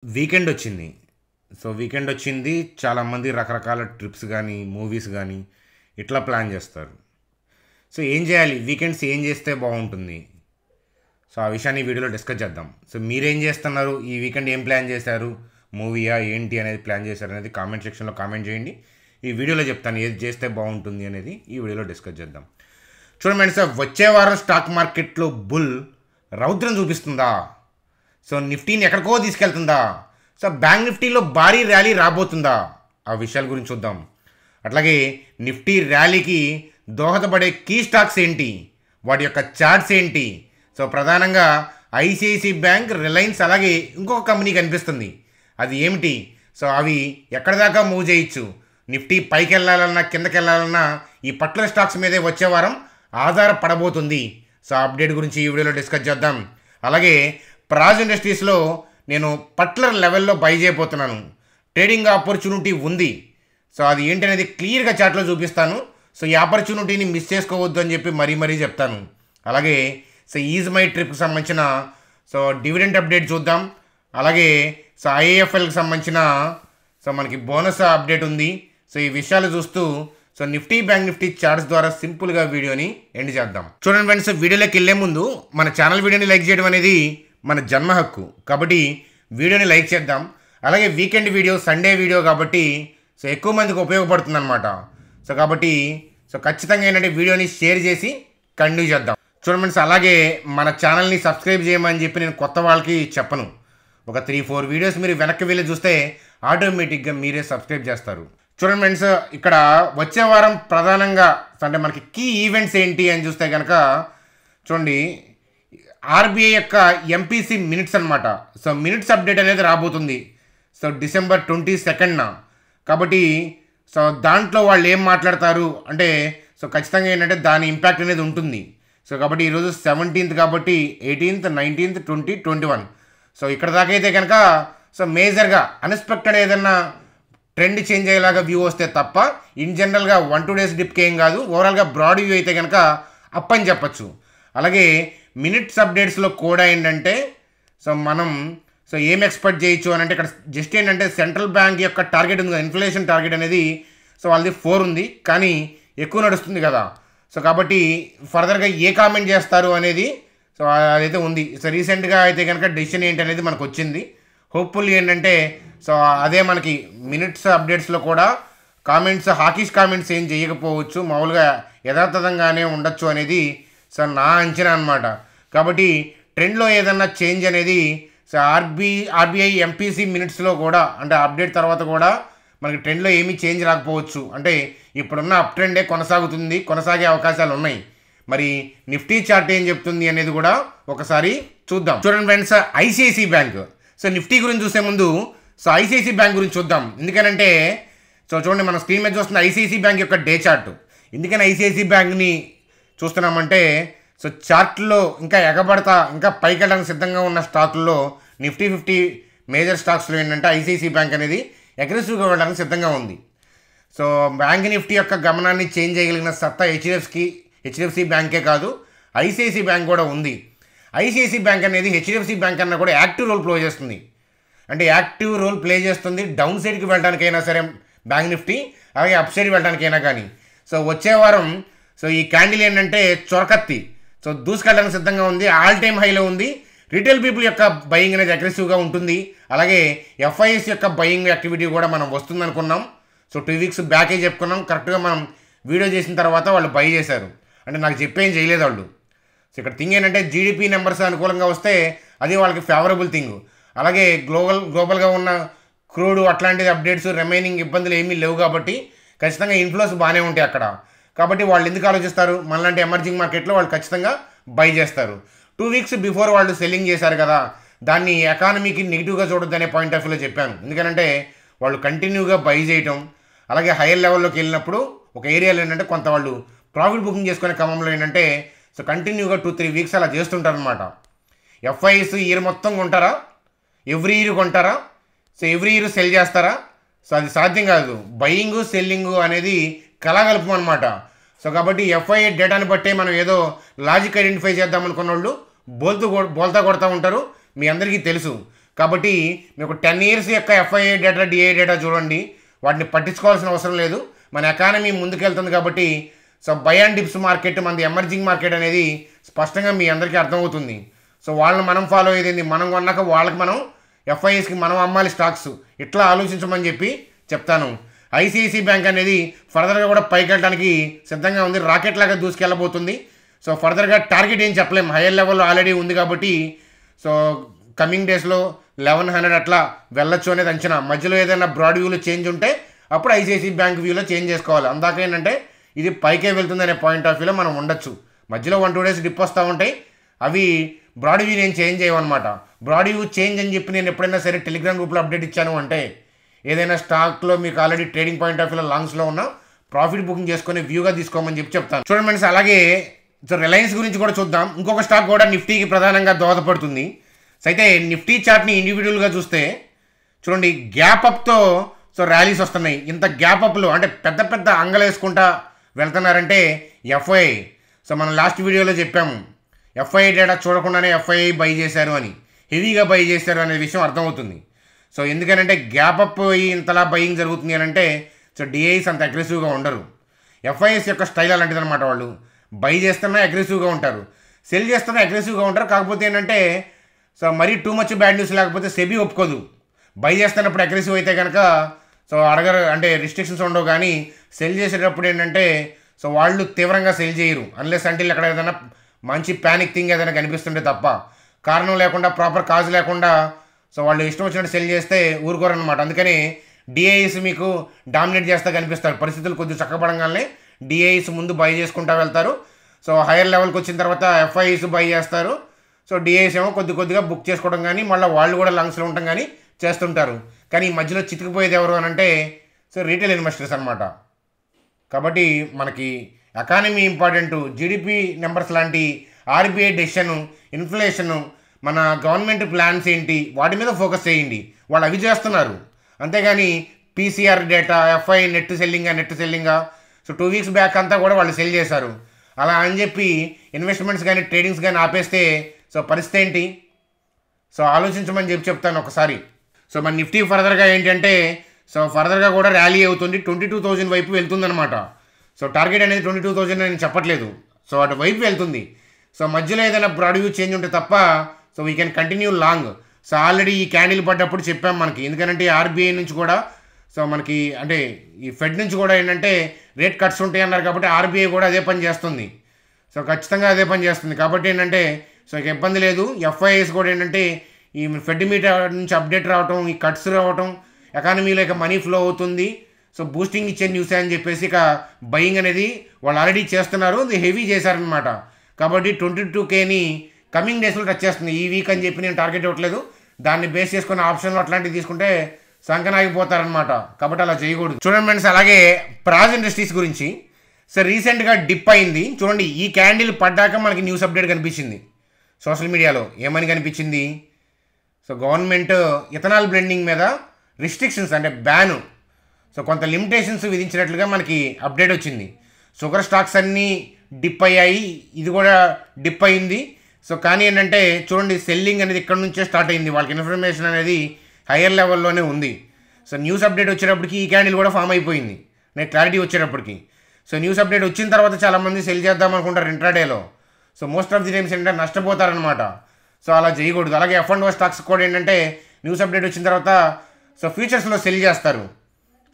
Weekend వచ్చింది. So, weekend వచ్చింది. చాలామంది రకరకాల ట్రిప్స్ గానీ, మూవీస్ గానీ ఇట్లా ప్లాన్ జేస్తారు. సో, ఏం జేయాలి? వీకెండ్స్ ఏం జేస్తే బావుంటుంది? సో, ఆ విషయాన్ని ఈ వీడియోలో డిస్కస్ చేద్దాం. సో, మీరేం జేస్తున్నారు? ఈ వీకెండ్ ఏం ప్లాన్ జేశారు? మూవీయా? ఏంటి అనేది ప్లాన్ జేశారనేది కామెంట్ సెక్షన్‌లో కామెంట్ జేయండి. ఈ వీడియోలో చెప్తాను ఏది చేస్తే బావుంటుంది అనేది ఈ వీడియోలో డిస్కస్ చేద్దాం. చూడండి ఫ్రెండ్స్, వచ్చే వారం స్టాక్ మార్కెట్‌లో బుల్ రౌద్రం చూపిస్తుందా? సో, నిఫ్టీని ఎక్కడికో తీసుకెళ్తుందా? సో, బ్యాంక్ నిఫ్టీలో భారీ ర్యాలీ రాబోతుందా? ఆ విషయాల గురించి చూద్దాం. అట్లాగే నిఫ్టీ ర్యాలీకి దోహదపడే కీ స్టాక్స్ ఏంటి? వాటి యొక్క చార్ట్స్ ఏంటి? సో, ప్రధానంగా ఐసిఐసిఐ బ్యాంక్, రిలయన్స్, అలాగే ఇంకొక కంపెనీ కనిపిస్తుంది. అది ఏమిటి? సో, అవి ఎక్కడి దాకా మూవ్ చేయొచ్చు? నిఫ్టీ పైకి వెళ్ళాలన్నా కిందకి వెళ్ళాలన్నా ఈ పర్టికులర్ స్టాక్స్ మీదే వచ్చే వారం ఆధారపడబోతుంది. సో, అప్డేట్ గురించి ఈ వీడియోలో డిస్కస్ చేద్దాం. అలాగే ప్రాజ్ ఇండస్ట్రీస్లో నేను పర్టికులర్ లెవెల్లో బై చేయబోతున్నాను. ట్రేడింగ్ ఆపర్చునిటీ ఉంది. సో, అది ఏంటనేది క్లియర్గా చార్ట్లో చూపిస్తాను. సో, ఈ ఆపర్చునిటీని మిస్ చేసుకోవద్దు అని చెప్పి మరీ చెప్తాను. అలాగే సో, ఈజ్ మై ట్రిప్కి సంబంధించిన డివిడెంట్ అప్డేట్ చూద్దాం. అలాగే సో, ఐఏఎఫ్ఎల్కి సంబంధించిన మనకి బోనస్ అప్డేట్ ఉంది. సో, ఈ విషయాలు చూస్తూ నిఫ్టీ బ్యాంక్ నిఫ్టీ చార్ట్స్ ద్వారా సింపుల్గా వీడియోని ఎండ్ చేద్దాం. చూడండి ఫ్రెండ్స్, వీడియోలోకి వెళ్ళే ముందు మన ఛానల్ వీడియోని లైక్ చేయడం అనేది మన జన్మ హక్కు. కాబట్టి వీడియోని లైక్ చేద్దాం. అలాగే వీకెండ్ వీడియో, సండే వీడియో కాబట్టి ఎక్కువ మందికి ఉపయోగపడుతుంది అనమాట. కాబట్టి ఖచ్చితంగా ఏంటంటే వీడియోని షేర్ చేసి కంటిన్యూ చేద్దాం. చూడండి ఫ్రెండ్స్, అలాగే మన ఛానల్ని సబ్స్క్రైబ్ చేయమని చెప్పి నేను కొత్త వాళ్ళకి చెప్పను. ఒక 3-4 వీడియోస్ మీరు వెనక్కి వెళ్ళి చూస్తే ఆటోమేటిక్గా మీరే సబ్స్క్రైబ్ చేస్తారు. చూడండి ఫ్రెండ్స్, ఇక్కడ వచ్చే వారం ప్రధానంగా అంటే మనకి కీ ఈవెంట్స్ ఏంటి అని చూస్తే కనుక చూడండి, ఆర్బీఐ యొక్క ఎంపీసీ మినిట్స్ అనమాట. సో, మినిట్స్ అప్డేట్ అనేది రాబోతుంది. So, December 22nd. కాబట్టి దాంట్లో వాళ్ళు ఏం మాట్లాడతారు అంటే ఖచ్చితంగా ఏంటంటే దాని ఇంపాక్ట్ అనేది ఉంటుంది. సో, కాబట్టి ఈరోజు 17th కాబట్టి 18th, 19th, 20, 21. సో, ఇక్కడ దాకా అయితే కనుక మేజర్గా అన్ఎక్స్పెక్టెడ్ ఏదన్నా ట్రెండ్ చేంజ్ అయ్యేలాగా వ్యూ వస్తే తప్ప ఇన్ జనరల్గా 1-2 డేస్ డిప్కి ఏం కాదు. ఓవరాల్గా బ్రాడ్ వ్యూ అయితే కనుక అప్ అని చెప్పచ్చు. అలాగే మినిట్స్ అప్డేట్స్లో కూడా ఏంటంటే మనం ఏం ఎక్స్పెక్ట్ చేయొచ్చు అని అంటే ఇక్కడ జస్ట్ ఏంటంటే సెంట్రల్ బ్యాంక్ యొక్క టార్గెట్ ఉంది కదా, ఇన్ఫ్లేషన్ టార్గెట్ అనేది వాళ్ళది 4 ఉంది, కానీ ఎక్కువ నడుస్తుంది కదా. కాబట్టి ఫర్దర్గా ఏ కామెంట్ చేస్తారు అనేది అదైతే ఉంది. రీసెంట్గా అయితే కనుక డెసిషన్ ఏంటి అనేది మనకు వచ్చింది. హోప్ఫుల్లీ ఏంటంటే అదే మనకి మినిట్స్ అప్డేట్స్లో కూడా కామెంట్స్, హాకీష్ కామెంట్స్ ఏం చేయకపోవచ్చు, మామూలుగా యథాతథంగానే ఉండొచ్చు అనేది నా అంచనా అనమాట. కాబట్టి ట్రెండ్లో ఏదన్నా చేంజ్ అనేది ఆర్బీఐ ఎంపీసీ మినిట్స్లో కూడా అంటే అప్డేట్ తర్వాత కూడా మనకి ట్రెండ్లో ఏమీ చేంజ్ రాకపోవచ్చు. అంటే ఇప్పుడున్న అప్ ట్రెండే కొనసాగే అవకాశాలు ఉన్నాయి. మరి నిఫ్టీ చార్ట్ ఏం చెప్తుంది అనేది కూడా ఒకసారి చూద్దాం. చూడండి ఫ్రెండ్స్, ఐసిఐసిఐ బ్యాంక్. నిఫ్టీ గురించి చూసే ముందు ఐసిఐసిఐ బ్యాంక్ గురించి చూద్దాం. ఎందుకనంటే చూడండి, మన స్క్రీన్ మీద చూస్తున్న ఐసిఐసిఐ బ్యాంక్ యొక్క డే చార్ట్. ఎందుకని ఐసిఐసిఐ బ్యాంక్ని చూస్తున్నామంటే చార్ట్లో ఇంకా ఇంకా పైకి వెళ్ళడానికి సిద్ధంగా ఉన్న స్టాక్ల్లో నిఫ్టీ 50 మేజర్ స్టాక్స్లో ఏంటంటే ఐసిఐసిఐ బ్యాంక్ అనేది అగ్రెసివ్గా వెళ్ళడానికి సిద్ధంగా ఉంది. బ్యాంక్ నిఫ్టీ యొక్క గమనాన్ని చేంజ్ చేయగలిగిన సత్తా హెచ్డిఎఫ్సి బ్యాంకే కాదు, ఐసిఐసిఐ బ్యాంక్ కూడా ఉంది. ఐసిఐసిఐ బ్యాంక్ అనేది హెచ్డిఎఫ్సి బ్యాంక్ అన్నా కూడా యాక్టివ్ రోల్ ప్లే చేస్తుంది. డౌన్ సైడ్కి వెళ్ళడానికైనా సరే బ్యాంక్ నిఫ్టీ, అలాగే అప్ సైడ్కి వెళ్ళడానికైనా కానీ. వచ్చే వారం ఈ క్యాండిల్ ఏంటంటే చొరకత్తి దూసుకెళ్ళడానికి సిద్ధంగా ఉంది. ఆల్ టైమ్ హైలో ఉంది. రీటైల్ పీపుల్ యొక్క బయింగ్ అనేది అగ్రెసివ్గా ఉంటుంది. అలాగే ఎఫ్ఐఎస్ యొక్క బయింగ్ యాక్టివిటీ కూడా మనం వస్తుంది అనుకున్నాం. 2 వీక్స్ బ్యాకే చెప్పుకున్నాం. కరెక్ట్గా మనం వీడియో చేసిన తర్వాత వాళ్ళు బై చేశారు. అంటే నాకు చెప్పేం చేయలేదు వాళ్ళు. ఇక్కడ థింగ్ ఏంటంటే జీడిపి నెంబర్స్ అనుకూలంగా వస్తే అది వాళ్ళకి ఫేవరబుల్ థింగ్. అలాగే గ్లోబల్గా ఉన్న క్రూడ్ అట్లాంటిది అప్డేట్స్, రిమైనింగ్ ఇబ్బందులు ఏమీ లేవు కాబట్టి ఖచ్చితంగా ఇన్ఫ్లోస్ బాగానే ఉంటాయి అక్కడ. కాబట్టి వాళ్ళు ఎందుకు ఆలోచిస్తారు? మనలాంటి ఎమర్జింగ్ మార్కెట్లో వాళ్ళు ఖచ్చితంగా బై చేస్తారు. 2 వీక్స్ బిఫోర్ వాళ్ళు సెల్లింగ్ చేశారు కదా, దాన్ని ఎకానమీకి నెగిటివ్గా చూడొద్దు అనే పాయింట్ ఆఫ్ వ్యూలో చెప్పాను. ఎందుకంటే వాళ్ళు కంటిన్యూగా బై చేయటం, అలాగే హైయర్ లెవెల్లోకి వెళ్ళినప్పుడు ఒక ఏరియాలో ఏంటంటే కొంత వాళ్ళు ప్రాఫిట్ బుకింగ్ చేసుకునే క్రమంలో ఏంటంటే కంటిన్యూగా 2-3 వీక్స్ అలా చేస్తుంటారు అనమాట. ఎఫ్ఐఎస్ ఇయర్ మొత్తం కొంటారా? ఎవ్రీ ఇయర్ కొంటారా? ఎవ్రీ ఇయర్ సెల్ చేస్తారా? అది సాధ్యం కాదు. బయింగ్, సెల్లింగ్ అనేది కలగలుపు అనమాట. కాబట్టి ఎఫ్ఐఏ డేటాని బట్టే మనం ఏదో లాజిక్ ఐడెంటిఫై చేద్దాం అనుకున్న వాళ్ళు బోల్తా కొడతా ఉంటారు. మీ అందరికీ తెలుసు. కాబట్టి మీకు 10 ఇయర్స్ యొక్క ఎఫ్ఐఐ డేటా డిఐ డేటా చూడండి, వాటిని పట్టించుకోవాల్సిన అవసరం లేదు. మన ఎకానమీ ముందుకెళ్తుంది కాబట్టి so by and dips market మనది ఎమర్జింగ్ మార్కెట్ అనేది స్పష్టంగా మీ అందరికీ అర్థమవుతుంది. సో వాళ్ళని మనం ఫాలో అయ్యేది, మనం కొన్నాక వాళ్ళకి మనం ఎఫ్ఐఎస్కి మనం అమ్మాలి స్టాక్స్, ఇట్లా ఆలోచించమని చెప్పి చెప్తాను. ఐసిఐసి బ్యాంక్ అనేది ఫర్దర్గా కూడా పైకి వెళ్ళడానికి సిద్ధంగా ఉంది, రాకెట్ లాగా దూసుకెళ్ళబోతుంది. సో ఫర్దర్గా టార్గెట్ ఏం చెప్పలేం, హైయర్ లెవెల్లో ఆల్రెడీ ఉంది కాబట్టి సో కమింగ్ డేస్లో 1100 అట్లా వెళ్ళొచ్చు అనేది అంచనా. మధ్యలో ఏదైనా బ్రాడ్ వ్యూలో చేంజ్ ఉంటే అప్పుడు ఐసిఐసి బ్యాంక్ వ్యూలో చేంజ్ చేసుకోవాలి. అందాక ఏంటంటే ఇది పైకే వెళ్తుంది అనే పాయింట్ ఆఫ్ వ్యూలో మనం ఉండొచ్చు. మధ్యలో 1-2 డేస్ డిప్ వస్తూ ఉంటాయి, అవి బ్రాడ్ వ్యూ నేను చేంజ్ చేయమన్నమాట. బ్రాడ్ వ్యూ చేంజ్ అని చెప్పి నేను ఎప్పుడైనా సరే టెలిగ్రామ్ గ్రూప్లో అప్డేట్ ఇచ్చాను అంటే ఏదైనా స్టాక్లో మీకు ఆల్రెడీ ట్రేడింగ్ పాయింట్ ఆఫ్ వ్యూలో లాంగ్స్లో ఉన్న ప్రాఫిట్ బుకింగ్ చేసుకుని వ్యూగా తీసుకోమని చెప్పి చెప్తాను. చూడండి ఫ్రెండ్స్, అలాగే సో రిలయన్స్ గురించి కూడా చూద్దాం. ఇంకొక స్టాక్ కూడా నిఫ్టీకి ప్రధానంగా దోహదపడుతుంది. సో అయితే నిఫ్టీ చార్ట్ని ఇండివిజువల్గా చూస్తే చూడండి, గ్యాప్ అప్తో సో ర్యాలీస్ వస్తున్నాయి. ఇంత గ్యాప్ అప్లు అంటే పెద్ద పెద్ద అంగలు వేసుకుంటా వెళ్తున్నారంటే ఎఫ్ఐఐ. సో మనం లాస్ట్ వీడియోలో చెప్పాము, ఎఫ్ఐఐ డేటా చూడకుండానే ఎఫ్ఐఐ బై చేశారు అని, హెవీగా బై చేశారు అనే విషయం అర్థమవుతుంది. సో ఎందుకనంటే గ్యాప్ అప్ ఇంతలా బయింగ్ జరుగుతుంది అని అంటే సో డిఐస్ అంత అగ్రెసివ్గా ఉండరు. ఎఫ్ఐఎస్ యొక్క స్టైల్ అలాంటిది అనమాట. వాళ్ళు బై చేస్తున్నా అగ్రెసివ్గా ఉంటారు, సెల్ చేస్తున్నా అగ్రెసివ్గా ఉంటారు. కాకపోతే ఏంటంటే సో మరీ టూ మచ్ బ్యాడ్ న్యూస్ లేకపోతే సెబీ ఒప్పుకోదు. బై చేస్తున్నప్పుడు అగ్రెసివ్ అయితే కనుక సో అడగరు, అంటే రిస్ట్రిక్షన్స్ ఉండవు. కానీ సెల్ చేసేటప్పుడు ఏంటంటే సో వాళ్ళు తీవ్రంగా సెల్ చేయరు, అన్లెస్ అంటే ఎక్కడ ఏదైనా మంచి ప్యానిక్ థింగ్ ఏదైనా కనిపిస్తుంటే తప్ప. కారణం లేకుండా, ప్రాపర్ కాజ్ లేకుండా సో వాళ్ళు ఇష్టం వచ్చినట్టు సెల్ చేస్తే ఊరుకోరనమాట. అందుకని డిఐఎస్ మీకు డామినేట్ చేస్తా కనిపిస్తారు. పరిస్థితులు కొద్దిగా చక్కబడంగానే డిఐఎస్ ముందు బై చేసుకుంటూ వెళ్తారు. సో హైయర్ లెవెల్కి వచ్చిన తర్వాత ఎఫ్ఐఎస్ బై చేస్తారు. సో డిఐఎస్ ఏమో కొద్దిగా బుక్ చేసుకోవడం కానీ మళ్ళీ వాళ్ళు కూడా లంగ్స్లో ఉండటం కానీ చేస్తుంటారు. కానీ ఈ మధ్యలో చితికిపోయేది ఎవరు అని అంటే సో రీటైల్ ఇన్వెస్టర్స్ అనమాట. కాబట్టి మనకి ఎకానమీ ఇంపార్టెంట్, జీడిపి నెంబర్స్ లాంటి ఆర్బీఐ డెసిషన్, ఇన్ఫ్లేషను, మన గవర్నమెంట్ ప్లాన్స్ ఏంటి వాటి మీద ఫోకస్ చేయండి. వాళ్ళు అవి చేస్తున్నారు, అంతేగాని పీసీఆర్ డేటా, ఎఫ్ఐ నెట్ సెల్లింగా సో 2 వీక్స్ బ్యాక్ అంతా కూడా వాళ్ళు సెల్ చేశారు. అలా అని చెప్పి ఇన్వెస్ట్మెంట్స్ కానీ ట్రేడింగ్స్ కానీ ఆపేస్తే సో పరిస్థితి ఏంటి? సో ఆలోచించమని చెప్తాను ఒకసారి. సో మన నిఫ్టీ ఫర్దర్గా ఏంటంటే సో ఫర్దర్గా కూడా ర్యాలీ అవుతుంది, 22,000 వైపు వెళ్తుందనమాట. సో టార్గెట్ అనేది 22,000 నేను చెప్పట్లేదు, సో అటు వైపు వెళ్తుంది. సో మధ్యలో ఏదైనా బ్రాడ్ వ్యూ చేంజ్ ఉంటే తప్ప so we can continue long. So already ఈ క్యాండిల్ పడ్డప్పుడు చెప్పాం మనకి, ఎందుకంటే ఆర్బీఐ నుంచి కూడా సో మనకి అంటే ఈ ఫెడ్ నుంచి కూడా ఏంటంటే రేట్ కట్స్ ఉంటాయి అన్నారు. కాబట్టి ఆర్బీఐ కూడా అదే పని చేస్తుంది. సో ఖచ్చితంగా అదే పని చేస్తుంది. కాబట్టి ఏంటంటే సో ఇక ఇబ్బంది లేదు. ఎఫ్ఐఎస్ కూడా ఏంటంటే ఈ ఫెడ్ మీటర్ నుంచి అప్డేట్ రావటం, ఈ కట్స్ రావటం, ఎకానమీలో ఇక మనీ ఫ్లో అవుతుంది, సో బూస్టింగ్ ఇచ్చే న్యూస్ అని చెప్పేసి ఇక బయింగ్ అనేది వాళ్ళు ఆల్రెడీ చేస్తున్నారు, అది హెవీ చేశారనమాట. కాబట్టి 22Kని కమింగ్ డేస్లో టచ్ చేస్తుంది. ఈ వీక్ అని చెప్పి నేను టార్గెట్ ఇవ్వట్లేదు, దాన్ని బేస్ చేసుకున్న ఆప్షన్లు అట్లాంటివి తీసుకుంటే సంకనాగిపోతారనమాట. కాబట్టి అలా చేయకూడదు. చూడండి ఫ్రెండ్స్, అలాగే ప్రాజ్ ఇండస్ట్రీస్ గురించి సో రీసెంట్గా డిప్ అయింది. చూడండి, ఈ క్యాండిల్ పడ్డాక మనకి న్యూస్ అప్డేట్ కనిపించింది సోషల్ మీడియాలో. ఏమని కనిపించింది? సో గవర్నమెంట్ ఇథనాల్ బ్లెండింగ్ మీద రిస్ట్రిక్షన్స్ అంటే బ్యాను, సో కొంత లిమిటేషన్స్ విధించినట్లుగా మనకి అప్డేట్ వచ్చింది. షుగర్ స్టాక్స్ అన్నీ డిప్ అయ్యాయి, ఇది కూడా డిప్ అయింది. సో కానీ ఏంటంటే చూడండి, సెల్లింగ్ అనేది ఇక్కడ నుంచే స్టార్ట్ అయింది. వాళ్ళకి ఇన్ఫర్మేషన్ అనేది హయ్యర్ లెవెల్లోనే ఉంది. సో న్యూస్ అప్డేట్ వచ్చేటప్పటికి ఈ క్యాండిల్ కూడా ఫామ్ అయిపోయింది, నేను క్లారిటీ వచ్చేటప్పటికి. సో న్యూస్ అప్డేట్ వచ్చిన తర్వాత చాలామంది సెల్ చేద్దాం అనుకుంటారు ఇంట్రాడేలో. So most of the times ఏంటంటే నష్టపోతారనమాట. సో అలా చేయకూడదు. అలాగే F&O స్టాక్స్ కూడా ఏంటంటే న్యూస్ అప్డేట్ వచ్చిన తర్వాత సో ఫ్యూచర్స్లో సెల్ చేస్తారు.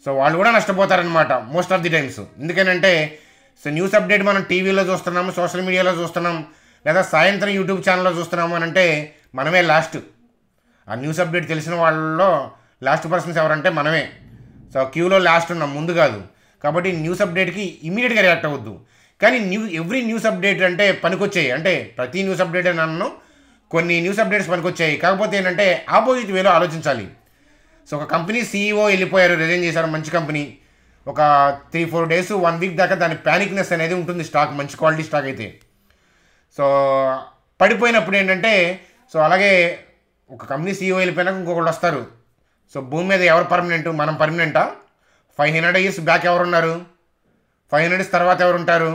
సో వాళ్ళు కూడా నష్టపోతారనమాట మోస్ట్ ఆఫ్ ది టైమ్స్. ఎందుకనంటే సో న్యూస్ అప్డేట్ మనం టీవీలో చూస్తున్నాము, సోషల్ మీడియాలో చూస్తున్నాం, లేదా సాయంత్రం యూట్యూబ్ ఛానల్లో చూస్తున్నాము అని అంటే మనమే లాస్ట్. ఆ న్యూస్ అప్డేట్ తెలిసిన వాళ్ళలో లాస్ట్ పర్సన్స్ ఎవరంటే మనమే. సో క్యూలో లాస్ట్ ఉన్నాం, ముందు కాదు. కాబట్టి న్యూస్ అప్డేట్కి ఇమీడియట్గా రియాక్ట్ అవ్వద్దు. కానీ ఎవ్రీ న్యూస్ అప్డేట్ అంటే పనికొచ్చాయి, అంటే ప్రతి న్యూస్ అప్డేట్ అని అన్నాను, కొన్ని న్యూస్ అప్డేట్స్ పనికొచ్చాయి. కాకపోతే ఏంటంటే ఆపోజిట్ వేలో ఆలోచించాలి. సో ఒక కంపెనీ CEO వెళ్ళిపోయారు, రిజైన్ చేశారు, మంచి కంపెనీ. ఒక 3-4 డేస్ 1 వీక్ దాకా దాని ప్యానిక్నెస్ అనేది ఉంటుంది స్టాక్, మంచి క్వాలిటీ స్టాక్ అయితే. సో పడిపోయినప్పుడు ఏంటంటే సో అలాగే ఒక కంపెనీ CEO వెళ్ళిపోయినాక ఇంకొకళ్ళు వస్తారు. సో భూమి మీద ఎవరు పర్మనెంట్? మనం పర్మనెంటా? 500 ఇయర్స్ బ్యాక్ ఎవరున్నారు? 500 ఇయర్స్ తర్వాత ఎవరు ఉంటారు?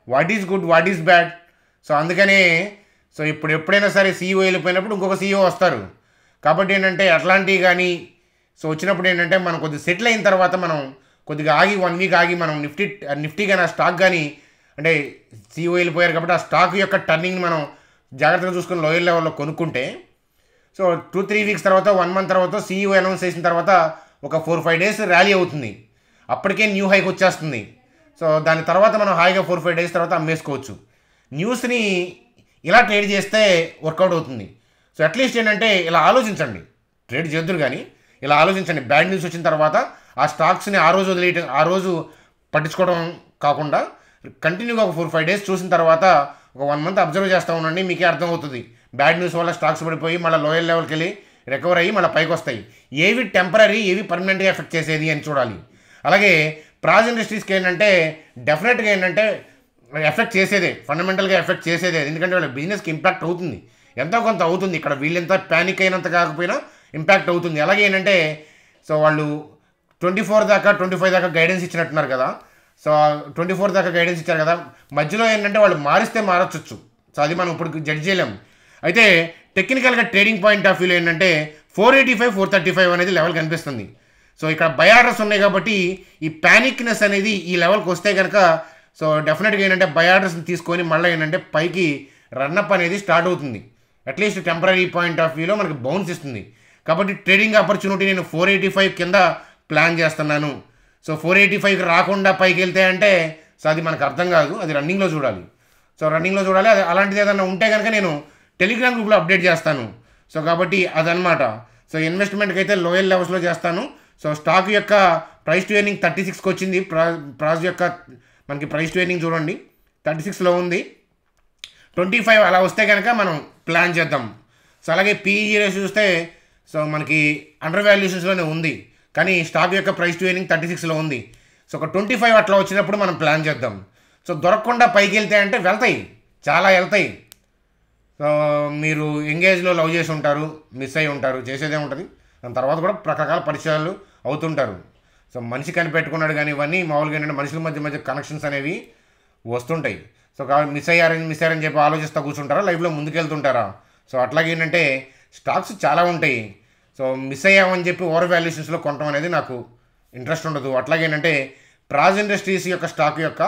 What is good, what is bad? So అందుకనే సో ఇప్పుడు ఎప్పుడైనా సరే CEO వెళ్ళిపోయినప్పుడు ఇంకొక CEO వస్తారు. కాబట్టి ఏంటంటే అట్లాంటివి కానీ సో వచ్చినప్పుడు ఏంటంటే మనం కొద్దిగా సెటిల్ అయిన తర్వాత మనం కొద్దిగా ఆగి 1 వీక్ ఆగి మనం నిఫ్టీ కానీ ఆ స్టాక్ కానీ అంటే CEO వెళ్ళిపోయారు కాబట్టి ఆ స్టాక్ యొక్క టర్నింగ్ మనం జాగ్రత్తగా చూసుకొని లోయర్ లెవెల్లో కొనుక్కుంటే సో 2-3 వీక్స్ తర్వాత 1 మంత్ తర్వాత CEO అనౌన్స్ చేసిన తర్వాత ఒక 4-5 డేస్ ర్యాలీ అవుతుంది, అప్పటికే న్యూ హైక్ వచ్చేస్తుంది. సో దాని తర్వాత మనం హాయిగా 4-5 డేస్ తర్వాత అమ్మేసుకోవచ్చు. న్యూస్ని ఇలా ట్రేడ్ చేస్తే వర్కౌట్ అవుతుంది. సో అట్లీస్ట్ ఏంటంటే ఇలా ఆలోచించండి, ట్రేడ్ చేద్దురు కానీ ఇలా ఆలోచించండి. బ్యాడ్ న్యూస్ వచ్చిన తర్వాత ఆ స్టాక్స్ని ఆ రోజు వదిలేయటం, ఆ రోజు పట్టించుకోవడం కాకుండా కంటిన్యూగా ఒక 4-5 డేస్ చూసిన తర్వాత ఒక 1 మంత్ అబ్జర్వ్ చేస్తూ ఉండండి, మీకే అర్థమవుతుంది. బ్యాడ్ న్యూస్ వల్ల స్టాక్స్ పడిపోయి మళ్ళీ లోయర్ లెవెల్కి వెళ్ళి రికవర్ అయ్యి మళ్ళీ పైకి వస్తాయి. ఏవి టెంపరీ, ఏవి పర్మనెంట్గా ఎఫెక్ట్ చేసేది అని చూడాలి. అలాగే ప్రాజ్ ఇండస్ట్రీస్కి ఏంటంటే డెఫినెట్గా ఏంటంటే ఎఫెక్ట్ చేసేదే, ఫండమెంటల్గా ఎఫెక్ట్ చేసేదే. ఎందుకంటే వాళ్ళ బిజినెస్కి ఇంపాక్ట్ అవుతుంది, ఎంతో కొంత అవుతుంది. ఇక్కడ వీళ్ళెంత ప్యానిక్ అయినంత కాకపోయినా ఇంపాక్ట్ అవుతుంది. అలాగే ఏంటంటే సో వాళ్ళు 24 దాకా 25 దాకా గైడెన్స్ ఇచ్చినట్టున్నారు కదా. సో 24 దాకా గైడెన్స్ ఇచ్చారు కదా, మధ్యలో ఏంటంటే వాళ్ళు మారిస్తే మారచ్చు. సో అది మనం ఇప్పుడు జడ్జ్ చేయలేము. అయితే టెక్నికల్గా ట్రేడింగ్ పాయింట్ ఆఫ్ వ్యూలో ఏంటంటే 485-435 అనేది లెవెల్ కనిపిస్తుంది. సో ఇక్కడ బై ఆర్డర్స్ ఉన్నాయి కాబట్టి ఈ ప్యానిక్నెస్ అనేది ఈ లెవెల్కి వస్తే కనుక సో డెఫినెట్గా ఏంటంటే బై ఆర్డర్స్ని తీసుకొని మళ్ళీ ఏంటంటే పైకి రన్అప్ అనేది స్టార్ట్ అవుతుంది. అట్లీస్ట్ టెంపరీ పాయింట్ ఆఫ్ వ్యూలో మనకి బౌన్స్ ఇస్తుంది. కాబట్టి ట్రేడింగ్ ఆపర్చునిటీ నేను 485 కింద ప్లాన్ చేస్తున్నాను. సో 485కి రాకుండా పైకి వెళ్తే అంటే సో అది మనకు అర్థం కాదు, అది రన్నింగ్లో చూడాలి. సో రన్నింగ్లో చూడాలి. అది అలాంటిది ఏదైనా ఉంటే కనుక నేను టెలిగ్రామ్ గ్రూప్లో అప్డేట్ చేస్తాను. సో కాబట్టి అదనమాట. సో ఇన్వెస్ట్మెంట్కి అయితే లోయర్ లెవెల్స్లో చేస్తాను. సో స్టాక్ యొక్క ప్రైస్ టు ఎర్నింగ్ 36కి వచ్చింది. ప్రాజ్ యొక్క మనకి ప్రైస్ టు ఎర్నింగ్ చూడండి 36లో ఉంది. 25 అలా వస్తే కనుక మనం ప్లాన్ చేద్దాం. సో అలాగే PE రేషియో చూస్తే సో మనకి అండర్ వాల్యుయేషన్స్లోనే ఉంది, కానీ స్టాక్ యొక్క ప్రైస్ టు ఎర్నింగ్ 36లో ఉంది. సో ఒక 25 అట్లా వచ్చినప్పుడు మనం ప్లాన్ చేద్దాం. సో దొరకకుండా పైకి వెళ్తే అంటే వెళ్తాయి, చాలా వెళ్తాయి. సో మీరు ఎంగేజ్లో లవ్ చేసి ఉంటారు, మిస్ అయి ఉంటారు, చేసేదే ఉంటుంది. దాని తర్వాత కూడా రకరకాల పరిచయాలు అవుతుంటారు. సో మనిషి కనిపెట్టుకున్నాడు కానీ ఇవన్నీ మామూలుగా ఏంటంటే మనుషుల మధ్య కనెక్షన్స్ అనేవి వస్తుంటాయి. సో కాబట్టి మిస్ అయ్యారని చెప్పి ఆలోచిస్తూ కూర్చుంటారా, లైఫ్లో ముందుకెళ్తుంటారా? సో అట్లాగే ఏంటంటే స్టాక్స్ చాలా ఉంటాయి. సో మిస్ అయ్యామని చెప్పి ఓవర్ వాల్యుయేషన్స్లో కొనడం అనేది నాకు ఇంట్రెస్ట్ ఉండదు. అట్లాగే ఏంటంటే ప్రాజ్ ఇండస్ట్రీస్ యొక్క స్టాక్ యొక్క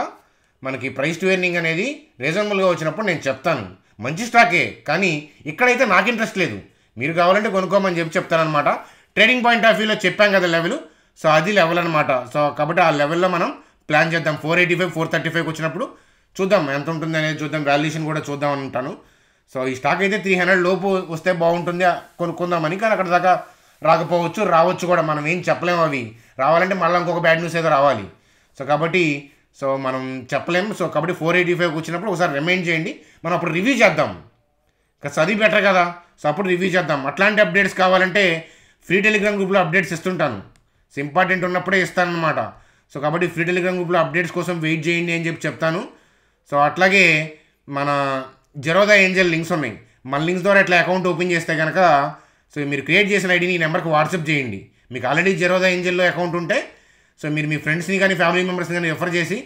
మనకి ప్రైస్ టు ఎర్నింగ్ అనేది రీజనబుల్గా వచ్చినప్పుడు నేను చెప్తాను, మంచి స్టాకే, కానీ ఇక్కడైతే నాకు ఇంట్రెస్ట్ లేదు, మీరు కావాలంటే కొనుక్కోమని చెప్తానమాట. ట్రేడింగ్ పాయింట్ ఆఫ్ వ్యూలో చెప్పాం కదా లెవెల్, సో అది లెవెల్ అనమాట. సో కాబట్టి ఆ లెవెల్లో మనం ప్లాన్ చేద్దాం. 485-435 వచ్చినప్పుడు చూద్దాం ఎంత ఉంటుంది అనేది చూద్దాం, వాల్యుయేషన్ కూడా చూద్దాం అని ఉంటాను. సో ఈ స్టాక్ అయితే 300 లోపు వస్తే బాగుంటుంది కొనుక్కుందామని, కానీ అక్కడ దాకా రాకపోవచ్చు, రావచ్చు కూడా, మనం ఏం చెప్పలేము. అవి రావాలంటే మళ్ళీ ఇంకొక బ్యాడ్ న్యూస్ ఏదో రావాలి. సో కాబట్టి సో మనం చెప్పలేము. సో కాబట్టి 485 వచ్చినప్పుడు ఒకసారి రిమైండ్ చేయండి, మనం అప్పుడు రివ్యూ చేద్దాం. అది బెటర్ కదా. సో అప్పుడు రివ్యూ చేద్దాం. అట్లాంటి అప్డేట్స్ కావాలంటే ఫ్రీ టెలిగ్రామ్ గ్రూప్లో అప్డేట్స్ ఇస్తుంటాను. సో ఇంపార్టెంట్ ఉన్నప్పుడే ఇస్తానన్నమాట. సో కాబట్టి ఫ్రీ టెలిగ్రామ్ గ్రూప్లో అప్డేట్స్ కోసం వెయిట్ చేయండి అని చెప్తాను. సో అట్లాగే మన జెరోదా ఏంజల్ లింక్స్ ఉన్నాయి, మన లింక్స్ ద్వారా ఇట్లా అకౌంట్ ఓపెన్ చేస్తే కనుక సో మీరు క్రియేట్ చేసిన ఐడిని ఈ నెంబర్కి వాట్సాప్ చేయండి. మీకు ఆల్రెడీ జెరోదా ఏంజల్లో అకౌంట్ ఉంటే సో మీరు మీ ఫ్రెండ్స్ని కానీ ఫ్యామిలీ మెంబర్స్ని కానీ రెఫర్ చేసి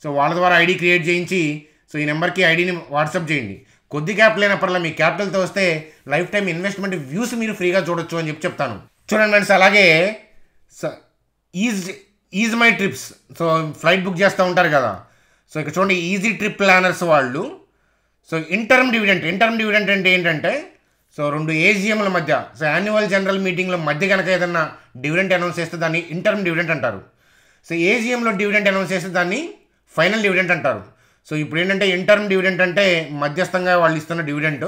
సో వాళ్ళ ద్వారా ఐడి క్రియేట్ చేయించి సో ఈ నెంబర్కి ఐడిని వాట్సాప్ చేయండి. కొద్ది క్యాపిటల్ అయినప్పటిలా మీ క్యాపిటల్తో వస్తే లైఫ్ టైం ఇన్వెస్ట్మెంట్ వ్యూస్ మీరు ఫ్రీగా చూడొచ్చు అని చెప్తాను. చూడండి ఫ్రెండ్స్, అలాగే so is my trips, so flight book చేస్తూ ఉంటారు కదా. సో ఇక్కడ చూడండి ఈజీ ట్రిప్ ప్లానర్స్ వాళ్ళు సో ఇంటర్మ్ డివిడెంట్ అంటే ఏంటంటే సో 2 AGMల మధ్య సో యాన్యువల్ జనరల్ మీటింగ్ల మధ్య కనుక ఏదన్నా డివిడెంట్ అనౌన్స్ చేస్తే దాన్ని ఇంటర్మ్ డివిడెంట్ అంటారు. సో AGMలో డివిడెంట్ అనౌన్స్ చేస్తే దాన్ని ఫైనల్ డివిడెంట్ అంటారు. సో ఇప్పుడు ఏంటంటే ఇంటర్మ్ డివిడెంట్ అంటే మధ్యస్థంగా వాళ్ళు ఇస్తున్న డివిడెంట్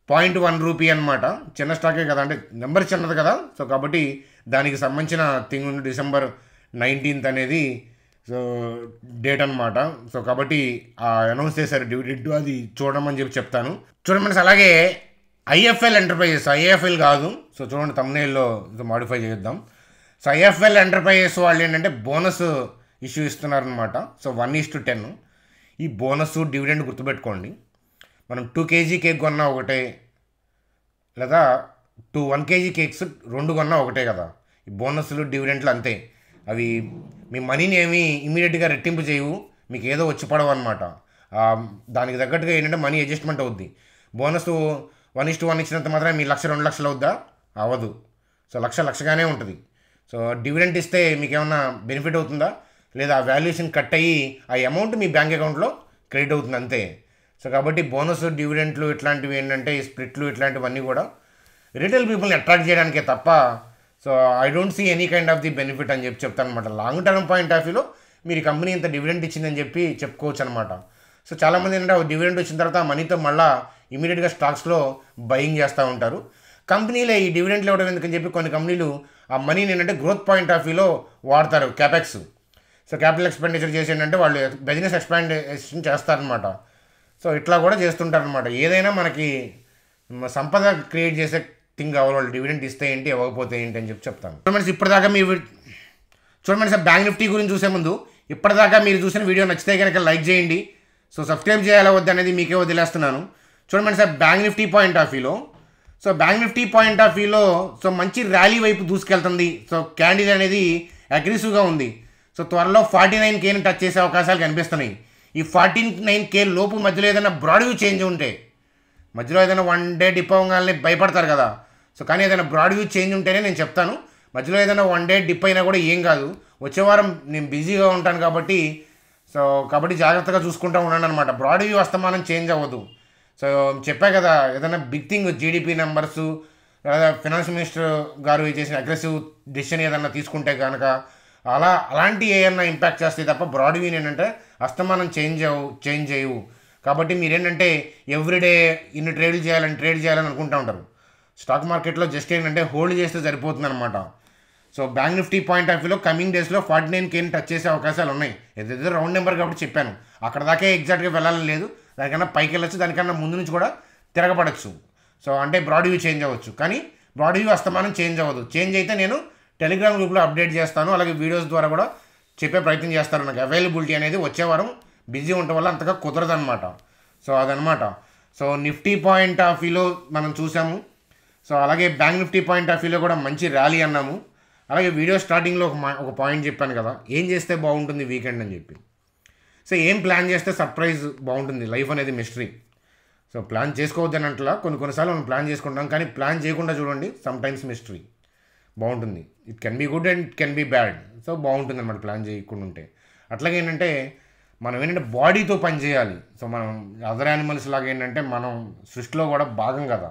0.1 రూపీ అనమాట. చిన్న స్టాకే కదా, అంటే నెంబర్ చిన్నది కదా. సో కాబట్టి దానికి సంబంధించిన థింగ్ December 19th అనేది సో డేట్ అనమాట. సో కాబట్టి అనౌన్స్ చేశారు డివిడెంట్, అది చూడమని చెప్తాను. చూడమని అలాగే IFL ఎంటర్ప్రైజెస్, IFL కాదు. సో చూడండి తమ్నేల్లో మాడిఫై చేద్దాం. సో IFL ఎంటర్ప్రైజెస్ వాళ్ళు ఏంటంటే బోనస్ ఇష్యూ ఇస్తున్నారనమాట. సో 1:10 ఈ బోనస్ డివిడెండ్ గుర్తుపెట్టుకోండి. మనం 2 kg కేక్ కొన్నా ఒకటే, లేదా 1 kg కేక్స్ 2 కొన్నా ఒకటే కదా. ఈ బోనస్లు డివిడెంట్లు అంతే, అవి మీ మనీని ఏమి ఇమీడియట్గా రెట్టింపు చేయవు, మీకు ఏదో వచ్చి పడవు అనమాట. దానికి తగ్గట్టుగా ఏంటంటే మనీ అడ్జస్ట్మెంట్ అవుద్ది. బోనస్ 1:1 ఇచ్చినంత మాత్రం మీ 1,00,000-2 లక్షలు అవుద్దా? అవ్వదు. సో లక్షగానే ఉంటుంది. సో డివిడెంట్ ఇస్తే మీకేమన్నా బెనిఫిట్ అవుతుందా? లేదా ఆ వాల్యుయేషన్ కట్ అయ్యి ఆ అమౌంట్ మీ బ్యాంక్ అకౌంట్లో క్రెడిట్ అవుతుంది అంతే. సో కాబట్టి బోనస్, డివిడెంట్లు ఇట్లాంటివి ఏంటంటే ఈ స్ప్లిట్లు ఇట్లాంటివన్నీ కూడా రిటైల్ పీపుల్ని అట్రాక్ట్ చేయడానికే తప్ప so I don't see any kind of the benefit అని చెప్తాను అనమాట. లాంగ్ టర్మ్ పాయింట్ ఆఫ్ వ్యూలో మీరు కంపెనీ ఇంత డివిడెంట్ ఇచ్చిందని చెప్పి చెప్పుకోవచ్చు అనమాట. సో చాలామంది ఏంటంటే డివిడెంట్ వచ్చిన తర్వాత ఆ మనీతో మళ్ళీ ఇమీడియట్గా స్టాక్స్లో బయింగ్ చేస్తూ ఉంటారు. కంపెనీలో ఈ డివిడెంట్లు ఇవ్వడం ఎందుకని చెప్పి కొన్ని కంపెనీలు ఆ మనీని ఏంటంటే గ్రోత్ పాయింట్ ఆఫ్ వ్యూలో వాడతారు. క్యాపెక్స్, సో క్యాపిటల్ ఎక్స్పెండిచర్ చేసి ఏంటంటే వాళ్ళు బిజినెస్ ఎక్స్పాండేషన్ చేస్తారనమాట. సో ఇట్లా కూడా చేస్తుంటారనమాట. ఏదైనా మనకి సంపద క్రియేట్ చేసే థింగ్ కావాలి. వాళ్ళు డివిడెంట్ ఇస్తే ఏంటి, ఇవ్వకపోతే ఏంటి అని చెప్తాను. చూడండి ఇప్పటిదాకా చూడండి సార్, బ్యాంక్ నిఫ్టీ గురించి చూసే ముందు ఇప్పటిదాకా మీరు చూసిన వీడియో నచ్చితే కనుక లైక్ చేయండి. సో సబ్స్క్రైబ్ చేయాలా వద్ద అనేది మీకే వదిలేస్తున్నాను. చూడండి sir, bank Nifty point of వ్యూలో సో మంచి ర్యాలీ వైపు దూసుకెళ్తుంది. సో క్యాండిల్ అనేది అగ్రెసివ్గా ఉంది. సో త్వరలో 49Kని టచ్ చేసే అవకాశాలు కనిపిస్తున్నాయి. ఈ 49K లోపు మధ్యలో ఏదైనా బ్రాడ్ వ్యూ చేంజ్ ఉంటే, మధ్యలో ఏదైనా 1 డే డిప్ అవ్వగానే భయపడతారు కదా. సో కానీ ఏదైనా బ్రాడ్ వ్యూ చేంజ్ ఉంటేనే నేను చెప్తాను. మధ్యలో ఏదైనా 1 డే డిప్ అయినా కూడా ఏం కాదు. వచ్చే వారం నేను బిజీగా ఉంటాను కాబట్టి జాగ్రత్తగా చూసుకుంటూ ఉన్నాను అనమాట. బ్రాడ్ వ్యూ అస్తమానం చేంజ్ అవ్వదు. సో చెప్పా కదా, ఏదైనా బిగ్ థింగ్ జీడిపి నెంబర్స్ లేదా ఫినాన్స్ మినిస్టర్ గారు చేసిన అగ్రెసివ్ డిసిషన్ ఏదన్నా తీసుకుంటే కనుక అలాంటి ఏమన్నా ఇంపాక్ట్ చేస్తాయి తప్ప బ్రాడ్ వ్యూ ఏంటంటే అస్తమానం చేంజ్ చేయవు. కాబట్టి మీరేంటంటే ఎవ్రీడే ఇన్ని ట్రేడ్ చేయాలని అనుకుంటూ ఉంటారు. స్టాక్ మార్కెట్లో జస్ట్ ఏంటంటే హోల్డ్ చేస్తే సరిపోతుంది అనమాట. So bank Nifty point of వ్యూలో కమింగ్ డేస్లో 49Kని టచ్ చేసే అవకాశాలు ఉన్నాయి. ఏదైతే రౌండ్ నెంబర్ కాబట్టి చెప్పాను, అక్కడ దాకే ఎగ్జాక్ట్గా వెళ్ళాలని లేదు. దానికన్నా పైకి వెళ్ళొచ్చు, దానికన్నా ముందు నుంచి కూడా తిరగబడచ్చు. సో అంటే బ్రాడ్ వ్యూ చేంజ్ అవ్వచ్చు, కానీ బ్రాడ్ వ్యూ అస్తమానం చేంజ్ అవ్వదు. చేంజ్ అయితే నేను టెలిగ్రామ్ గ్రూప్లో అప్డేట్ చేస్తాను, అలాగే వీడియోస్ ద్వారా కూడా చెప్పే ప్రయత్నం చేస్తాను. నాకు అవైలబిలిటీ అనేది వచ్చే వారం బిజీ ఉండటం వల్ల అంతగా కుదరదనమాట. సో అదనమాట. సో నిఫ్టీ పాయింట్ ఆఫ్ వ్యూలో మనం చూసాము. సో అలాగే బ్యాంక్ నిఫ్టీ పాయింట్ ఆఫ్ వ్యూలో కూడా మంచి ర్యాలీ అన్నాము. అలాగే వీడియో స్టార్టింగ్లో ఒక పాయింట్ చెప్పాను కదా, ఏం చేస్తే బాగుంటుంది వీకెండ్ అని చెప్పి. సో ఏం ప్లాన్ చేస్తే సర్ప్రైజ్ బాగుంటుంది, లైఫ్ అనేది మిస్టరీ. సో ప్లాన్ చేసుకోవద్దని అంటలా, కొన్నిసార్లు మనం ప్లాన్ చేసుకుంటాం, కానీ ప్లాన్ చేయకుండా చూడండి, సమ్ టైమ్స్ మిస్టరీ బాగుంటుంది. It can be good and it can be bad. So బాగుంటుంది అన్నమాట ప్లాన్ చేయకుండా ఉంటే. అట్లాగే ఏంటంటే మనం ఏంటంటే బాడీతో పని చేయాలి. సో మనం అదర్ యానిమల్స్ లాగా ఏంటంటే మనం సృష్టిలో కూడా భాగం కదా.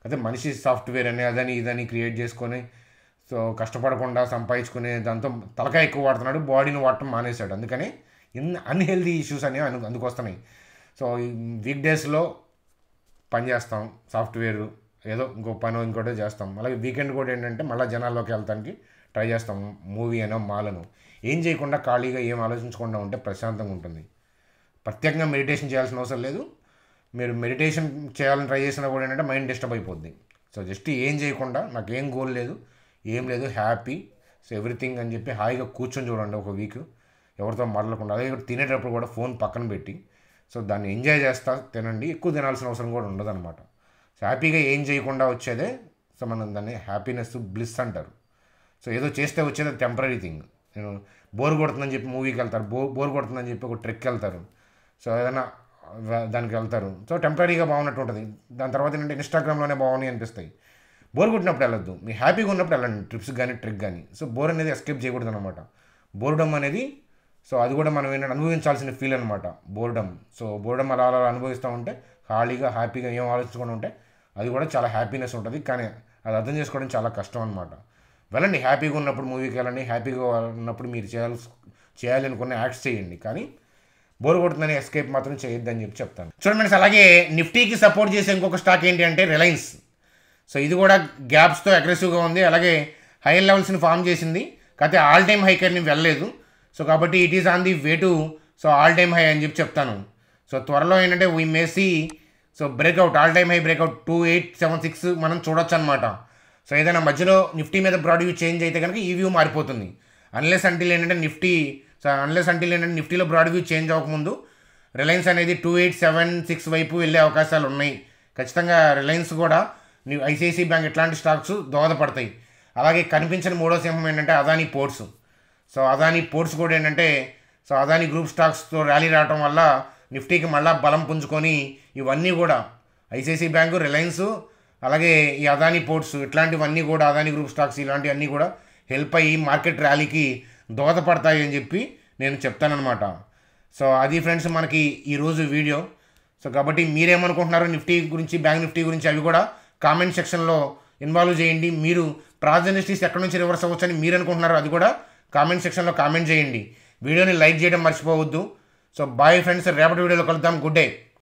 అయితే మనిషి సాఫ్ట్వేర్ అని అదని ఇదని క్రియేట్ చేసుకొని సో కష్టపడకుండా సంపాదించుకునే దాంతో తలకాయ ఎక్కువ వాడుతున్నాడు, బాడీని వాడటం మానేశాడు. అందుకని అన్హెల్దీ ఇష్యూస్ అనేవి అందుకు వస్తున్నాయి. సో వీక్ డేస్లో పని చేస్తాం, సాఫ్ట్వేర్ ఏదో ఇంకో పని ఇంకోటి చేస్తాం. అలాగే వీకెండ్ కూడా ఏంటంటే మళ్ళీ జనాల్లోకి వెళ్తానికి ట్రై చేస్తాం, మూవీ అనో మాలను. ఏం చేయకుండా ఖాళీగా ఏం ఆలోచించకుండా ఉంటే ప్రశాంతంగా ఉంటుంది. ప్రత్యేకంగా మెడిటేషన్ చేయాల్సిన అవసరం లేదు. మీరు మెడిటేషన్ చేయాలని ట్రై చేసినా కూడా ఏంటంటే మైండ్ డిస్టర్బ్ అయిపోద్ది. సో జస్ట్ ఏం చేయకుండా, నాకు ఏం గోల్ లేదు, ఏం లేదు, హ్యాపీ, సో ఎవ్రీథింగ్ అని చెప్పి హాయిగా కూర్చొని చూడండి ఒక వీక్, ఎవరితో మాట్లాడకుండా. అదే తినేటప్పుడు కూడా ఫోన్ పక్కన పెట్టి సో దాన్ని ఎంజాయ్ చేస్తా తినండి. ఎక్కువ తినాల్సిన అవసరం కూడా ఉండదు అనమాట. సో హ్యాపీగా ఏం చేయకుండా వచ్చేదే సో మనం దాన్ని హ్యాపీనెస్, బ్లిస్ అంటారు. సో ఏదో చేస్తే వచ్చేది టెంపరీ థింగ్. నేను బోర్ కొడుతుందని చెప్పి మూవీకి వెళ్తారు, బోర్ కొడుతుందని చెప్పి ఒక ట్రెక్కి వెళ్తారు, సో ఏదైనా దానికి వెళ్తారు. సో టెంపరీగా బాగున్నట్టు ఉంటుంది. దాని తర్వాత ఏంటంటే ఇన్స్టాగ్రామ్లోనే బాగున్నాయి అనిపిస్తాయి. బోర్ కొట్టినప్పుడు వెళ్ళొద్దు, మీ హ్యాపీగా ఉన్నప్పుడు వెళ్ళండి ట్రిప్స్ కానీ ట్రెక్ కానీ. సో బోర్ అనేది ఎస్కేప్ చేయకూడదు అనమాట. బోర్డమ్ అనేది సో అది కూడా మనం ఏంటంటే అనుభవించాల్సిన ఫీల్ అనమాట బోర్డమ్. సో బోర్డమ్ అలా అనుభవిస్తూ ఉంటే ఖాళీగా హ్యాపీగా ఏం ఆలోచించకుండా ఉంటే అది కూడా చాలా హ్యాపీనెస్ ఉంటుంది. కానీ అది అర్థం చేసుకోవడం చాలా కష్టం అనమాట. వెళ్ళండి, హ్యాపీగా ఉన్నప్పుడు మూవీకి వెళ్ళండి, హ్యాపీగా ఉన్నప్పుడు మీరు చేయాలి అనుకున్న యాక్ట్స్ చేయండి, కానీ బోర్ కొడుతుందని ఎస్కేప్ మాత్రం చేయొద్దని చెప్తాను. చూడండి, అలాగే నిఫ్టీకి సపోర్ట్ చేసే ఇంకొక స్టాక్ ఏంటి అంటే రిలయన్స్. సో ఇది కూడా గ్యాప్స్తో అగ్రెసివ్గా ఉంది, అలాగే హైయర్ లెవెల్స్ని ఫామ్ చేసింది, కాకపోతే ఆల్ టైమ్ హైకర్ని వెళ్ళలేదు. సో కాబట్టి it is on the way to so all time high అని చెప్తాను. సో త్వరలో ఏంటంటే we mercy so breakout, all time high breakout 2876 మనం చూడొచ్చు అనమాట. సో ఏదైనా మధ్యలో నిఫ్టీ మీద బ్రాడ్ వ్యూ చేంజ్ అయితే కనుక ఈ వ్యూ మారిపోతుంది. అన్లెస్ అంటిల్ ఏంటంటే నిఫ్టీలో బ్రాడ్ వ్యూ చేంజ్ అవ్వకముందు రిలయన్స్ అనేది 2876 వైపు వెళ్ళే అవకాశాలు ఉన్నాయి. ఖచ్చితంగా రిలయన్స్ కూడా ఐసిఐసిఐ బ్యాంక్ ఇట్లాంటి స్టాక్స్ దోహదపడతాయి. అలాగే కనిపించిన మూడో సింహం ఏంటంటే Adani ports. So Adani ports కూడా ఏంటంటే సో అదానీ గ్రూప్ స్టాక్స్తో ర్యాలీ రావడం వల్ల నిఫ్టీకి మళ్ళీ బలం పుంజుకొని ఇవన్నీ కూడా ఐసిఐసిఐ బ్యాంకు, రిలయన్స్, అలాగే ఈ అదానీ పోర్ట్స్ ఇట్లాంటివన్నీ కూడా, అదానీ గ్రూప్ స్టాక్స్ ఇలాంటివన్నీ కూడా హెల్ప్ అయ్యి మార్కెట్ ర్యాలీకి దోహదపడతాయి అని చెప్పి నేను చెప్తానన్నమాట. సో అది ఫ్రెండ్స్ మనకి ఈరోజు వీడియో. సో కాబట్టి మీరేమనుకుంటున్నారు నిఫ్టీ గురించి, బ్యాంక్ నిఫ్టీ గురించి అవి కూడా కామెంట్ సెక్షన్లో ఇన్వాల్వ్ చేయండి. మీరు ప్రాజ్ ఇండస్ట్రీస్ ఎక్కడి నుంచి రివర్స్ అవ్వచ్చు అని మీరు అనుకుంటున్నారు, అది కూడా కామెంట్ సెక్షన్లో కామెంట్ చేయండి. వీడియోని లైక్ చేయడం మర్చిపోవద్దు. సో బాయ్ ఫ్రెండ్స్, రేపటి వీడియోలో కలుద్దాం. Good day.